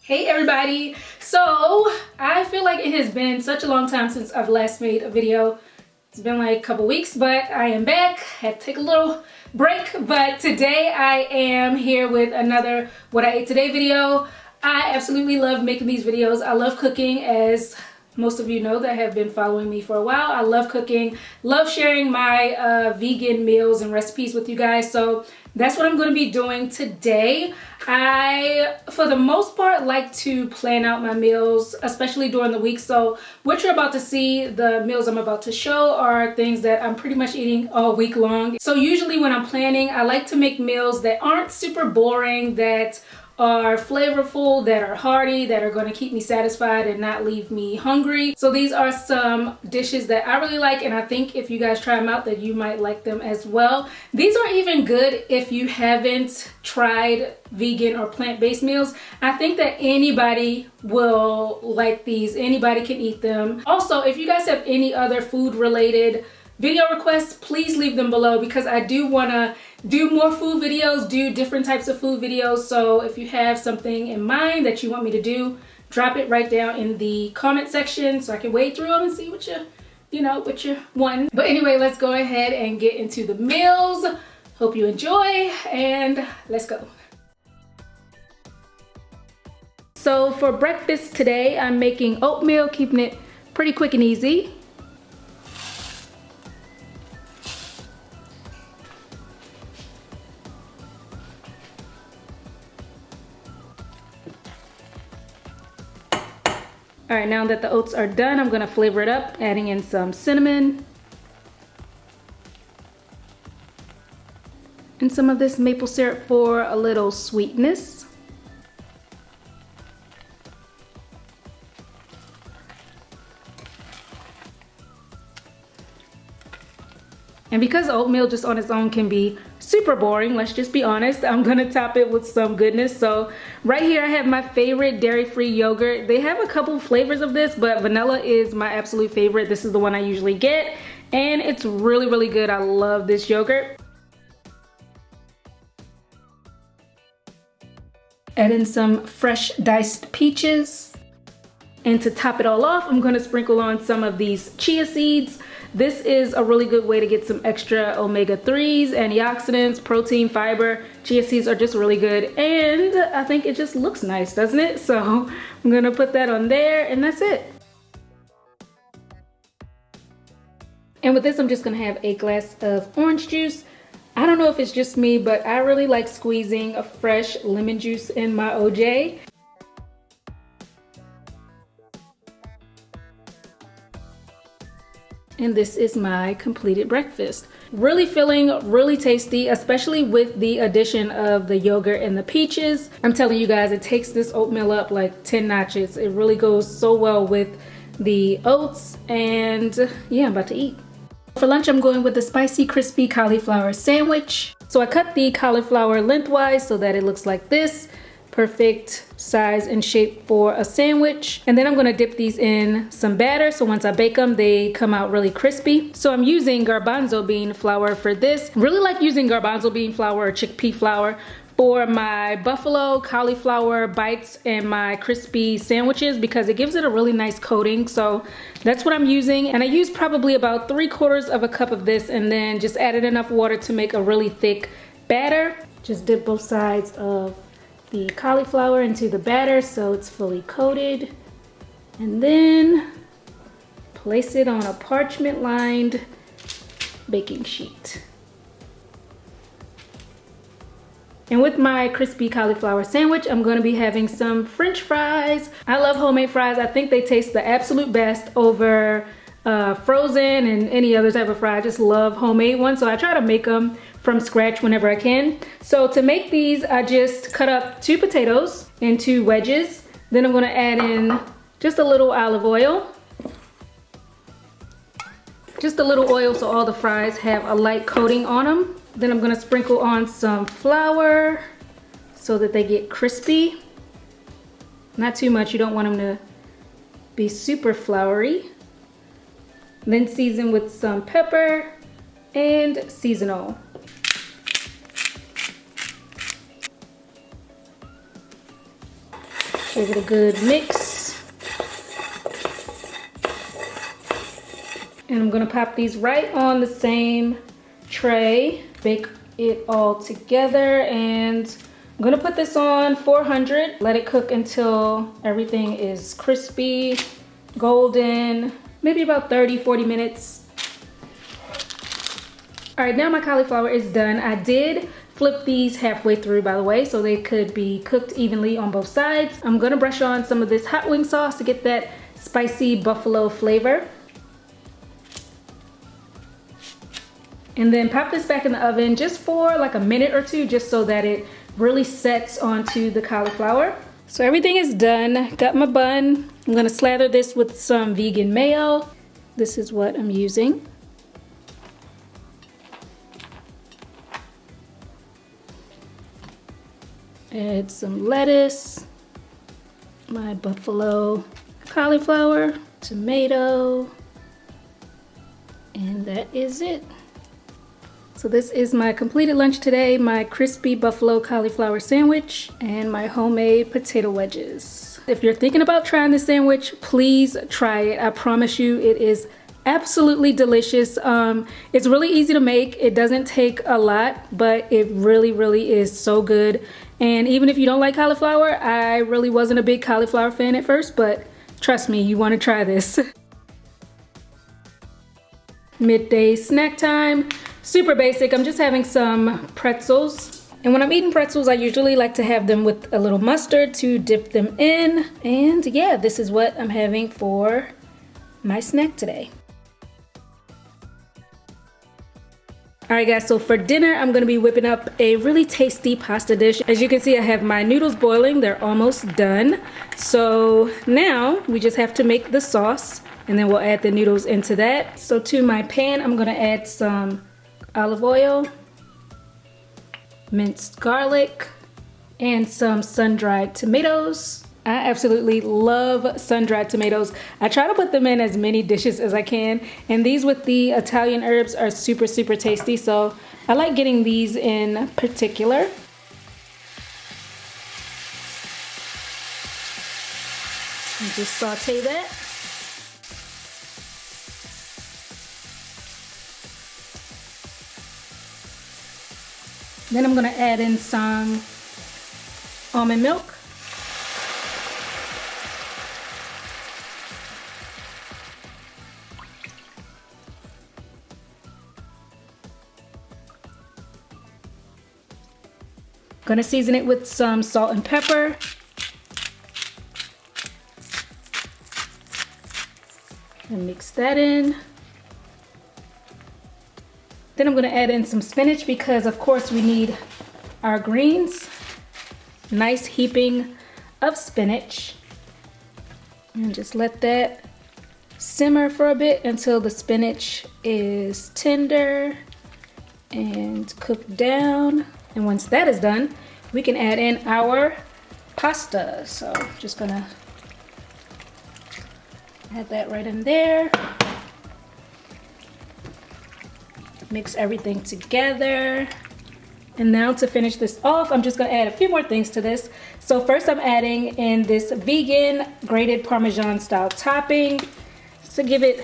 Hey everybody! So I feel like it has been such a long time since I've last made a video. It's been like a couple weeks, but I am back. Had to take a little break, but today I am here with another What I Ate Today video. I absolutely love making these videos. I love cooking, as most of you know that have been following me for a while. I love cooking, love sharing my vegan meals and recipes with you guys. So that's what I'm going to be doing today. I, for the most part, like to plan out my meals, especially during the week. So what you're about to see, the meals I'm about to show, are things that I'm pretty much eating all week long. So usually when I'm planning, I like to make meals that aren't super boring, that are flavorful, that are hearty, that are going to keep me satisfied and not leave me hungry. So these are some dishes that I really like, and I think if you guys try them out that you might like them as well. These are even good if you haven't tried vegan or plant-based meals. I think that anybody will like these. Anybody can eat them. Also, if you guys have any other food related video requests, please leave them below, because I do want to do more food videos, do different types of food videos. So if you have something in mind that you want me to do, drop it right down in the comment section so I can wade through them and see what what you want. But anyway, let's go ahead and get into the meals. Hope you enjoy, and let's go. So for breakfast today, I'm making oatmeal, keeping it pretty quick and easy. All right, now that the oats are done, I'm gonna flavor it up, adding in some cinnamon and some of this maple syrup for a little sweetness. And because oatmeal just on its own can be super boring, let's just be honest, I'm gonna top it with some goodness. So right here I have my favorite dairy-free yogurt. They have a couple flavors of this, but vanilla is my absolute favorite. This is the one I usually get, and it's really, really good. I love this yogurt. Add in some fresh diced peaches. And to top it all off, I'm gonna sprinkle on some of these chia seeds. This is a really good way to get some extra omega-3s, antioxidants, protein, fiber. Chia seeds are just really good, and I think it just looks nice, doesn't it? So I'm gonna put that on there, and that's it. And with this, I'm just gonna have a glass of orange juice. I don't know if it's just me, but I really like squeezing a fresh lemon juice in my OJ. And this is my completed breakfast. Really filling, really tasty, especially with the addition of the yogurt and the peaches. I'm telling you guys, it takes this oatmeal up like 10 notches. It really goes so well with the oats, and yeah, I'm about to eat. For lunch, I'm going with the spicy, crispy cauliflower sandwich. So I cut the cauliflower lengthwise so that it looks like this. Perfect size and shape for a sandwich. And then I'm gonna dip these in some batter, so once I bake them, they come out really crispy. So I'm using garbanzo bean flour for this. Really like using garbanzo bean flour or chickpea flour for my buffalo cauliflower bites and my crispy sandwiches, because it gives it a really nice coating. So that's what I'm using. And I use probably about 3/4 of a cup of this, and then just added enough water to make a really thick batter. Just dip both sides of the cauliflower into the batter so it's fully coated, and then place it on a parchment lined baking sheet. And with my crispy cauliflower sandwich, I'm going to be having some French fries. I love homemade fries. I think they taste the absolute best over frozen and any other type of fry. I just love homemade ones, so I try to make them from scratch whenever I can. So to make these, I just cut up 2 potatoes into wedges. Then I'm gonna add in just a little olive oil. Just a little oil so all the fries have a light coating on them. Then I'm gonna sprinkle on some flour so that they get crispy. Not too much, you don't want them to be super floury. Then season with some pepper and seasonal. Give it a good mix. And I'm gonna pop these right on the same tray. Bake it all together, and I'm gonna put this on 400. Let it cook until everything is crispy, golden, maybe about 30-40 minutes. All right, now my cauliflower is done. I did flip these halfway through, by the way, so they could be cooked evenly on both sides. I'm gonna brush on some of this hot wing sauce to get that spicy buffalo flavor. And then pop this back in the oven just for like a minute or two, just so that it really sets onto the cauliflower. So everything is done. Got my bun. I'm gonna slather this with some vegan mayo. This is what I'm using. Add some lettuce, my buffalo cauliflower, tomato, and that is it. So this is my completed lunch today, my crispy buffalo cauliflower sandwich and my homemade potato wedges. If you're thinking about trying this sandwich, please try it. I promise you it is absolutely delicious. It's really easy to make. It doesn't take a lot, but it really is so good. And even if you don't like cauliflower, I really wasn't a big cauliflower fan at first, but trust me, you want to try this. Midday snack time. Super basic. I'm just having some pretzels. And when I'm eating pretzels, I usually like to have them with a little mustard to dip them in. And yeah, this is what I'm having for my snack today. All right guys, so for dinner, I'm gonna be whipping up a really tasty pasta dish. As you can see, I have my noodles boiling. They're almost done. So now we just have to make the sauce, and then we'll add the noodles into that. So to my pan, I'm gonna add some olive oil, minced garlic, and some sun-dried tomatoes. I absolutely love sun-dried tomatoes. I try to put them in as many dishes as I can, and these with the Italian herbs are super tasty, so I like getting these in particular. And just saute that. Then I'm gonna add in some almond milk. Gonna season it with some salt and pepper. And mix that in. Then I'm gonna add in some spinach because of course we need our greens. Nice heaping of spinach. And just let that simmer for a bit until the spinach is tender and cooked down. And once that is done, we can add in our pasta. So just gonna add that right in there. Mix everything together. And now to finish this off, I'm just gonna add a few more things to this. So first I'm adding in this vegan grated Parmesan style topping just to give it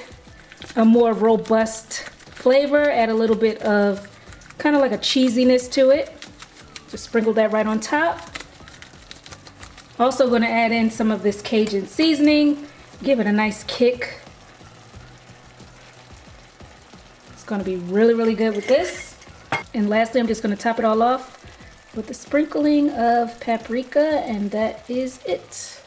a more robust flavor, add a little bit of kind of like a cheesiness to it. Just sprinkle that right on top. Also gonna add in some of this Cajun seasoning, give it a nice kick. It's gonna be really good with this. And lastly, I'm just gonna top it all off with a sprinkling of paprika, and that is it.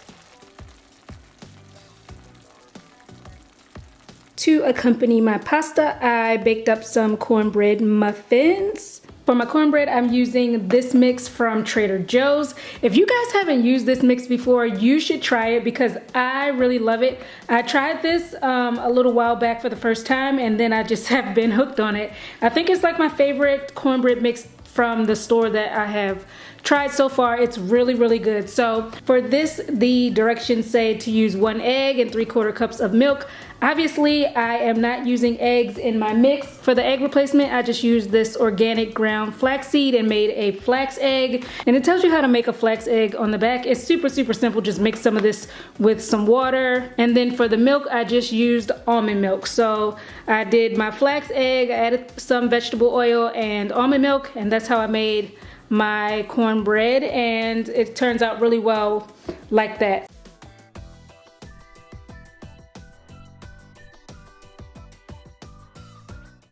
To accompany my pasta, I baked up some cornbread muffins. For my cornbread, I'm using this mix from Trader Joe's. If you guys haven't used this mix before, you should try it because I really love it. I tried this a little while back for the first time, and then I just have been hooked on it. I think it's like my favorite cornbread mix from the store that I have tried so far. It's really, really good. So for this, the directions say to use 1 egg and 3/4 cups of milk. Obviously, I am not using eggs in my mix. For the egg replacement, I just used this organic ground flaxseed and made a flax egg. And it tells you how to make a flax egg on the back. It's super, super simple. Just mix some of this with some water. And then for the milk, I just used almond milk. So I did my flax egg, I added some vegetable oil and almond milk, and that's how I made my cornbread, and it turns out really well like that.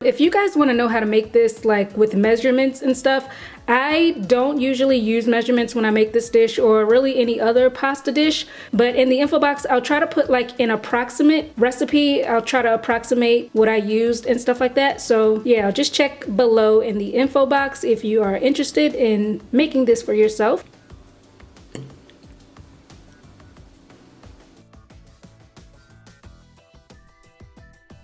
If you guys want to know how to make this like with measurements and stuff, I don't usually use measurements when I make this dish or really any other pasta dish, but in the info box I'll try to put like an approximate recipe. I'll try to approximate what I used and stuff like that. So yeah, just check below in the info box if you are interested in making this for yourself.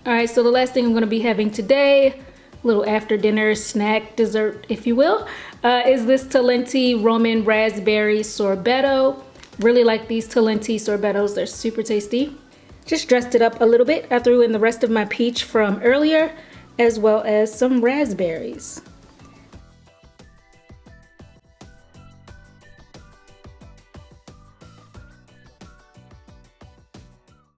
Alright, so the last thing I'm going to be having today, little after dinner snack dessert if you will, is this Talenti Roman Raspberry Sorbetto. Really like these Talenti sorbettos, they're super tasty. Just dressed it up a little bit. I threw in the rest of my peach from earlier as well as some raspberries.